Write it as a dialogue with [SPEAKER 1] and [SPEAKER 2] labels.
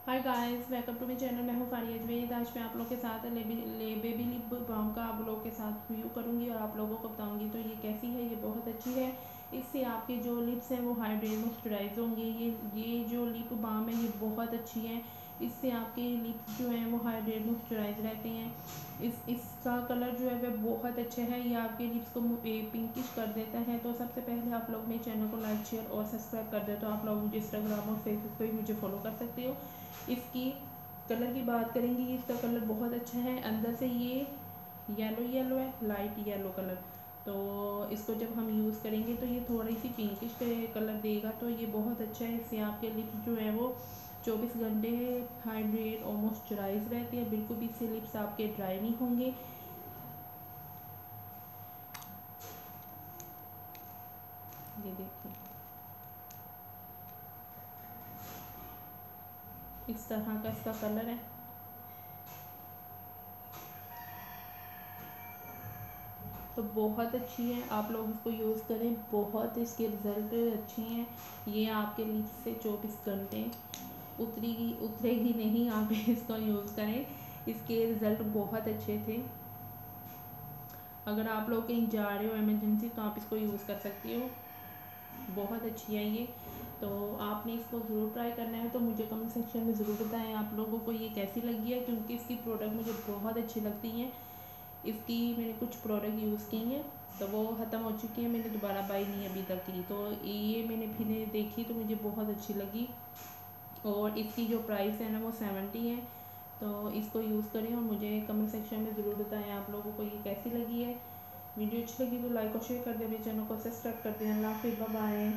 [SPEAKER 1] Hi guys, welcome to my channel. मैं हूँ फारिया अजमेर। आज मैं आप लोग के साथ बेबी लिप बाम का आप लोगों के साथ रिव्यू करूँगी और आप लोगों को बताऊँगी तो ये कैसी है। ये बहुत अच्छी है। इससे आपके जो लिप्स हैं वो हाइड्रेट मॉइस्चराइज होंगे। ये जो लिप बाम है ये बहुत अच्छी है। इससे आपके लिप्स जो हैं वो हाइड्रेट मॉइस्चराइज रहते हैं। इसका कलर जो है वह बहुत अच्छा है। ये आपके लिप्स को पिंकिश कर देता है। तो सबसे पहले आप लोग मेरे चैनल को लाइक शेयर और सब्सक्राइब कर दे। तो आप लोग मुझे इंस्टाग्राम और फेसबुक पे भी मुझे फॉलो कर सकते हो। इसकी कलर की बात करेंगे, इसका कलर बहुत अच्छा है। अंदर से ये येलो येलो है, लाइट येलो कलर। तो इसको जब हम यूज़ करेंगे तो ये थोड़ी सी पिंकिश कलर देगा। तो ये बहुत अच्छा है। इससे आपके लिप्स जो है वो 24 घंटे हाइड्रेट और मॉइस्चराइज रहती है। बिल्कुल भी इससे लिप्स आपके ड्राई नहीं होंगे। ये देखिए, इस तरह का इसका कलर है। तो बहुत अच्छी है, आप लोग इसको यूज़ करें। बहुत इसके रिज़ल्ट अच्छे हैं। ये आपके लिप्स से 24 घंटे उतरेगी नहीं। आप इसको यूज़ करें, इसके रिज़ल्ट बहुत अच्छे थे। अगर आप लोग कहीं जा रहे हो इमरजेंसी तो आप इसको यूज़ कर सकती हो। बहुत अच्छी है ये। तो आपने इसको ज़रूर ट्राई करना है। तो मुझे कमेंट सेक्शन में ज़रूर बताएं आप लोगों को ये कैसी लगी है, क्योंकि इसकी प्रोडक्ट मुझे बहुत अच्छी लगती हैं। इसकी मैंने कुछ प्रोडक्ट यूज़ की हैं तो वो ख़त्म हो चुकी है। मैंने दोबारा बाई नहीं अभी तक की। तो ये मैंने फिर देखी तो मुझे बहुत अच्छी लगी। और इसकी जो प्राइस है ना वो 70 है। तो इसको यूज़ करें और मुझे कमेंट सेक्शन में ज़रूर बताएं आप लोगों को ये कैसी लगी है। वीडियो अच्छी लगी तो लाइक और शेयर कर दें। मेरे चैनल को सब्सक्राइब कर दें। अल्लाह हाफिज़, बाय बाय।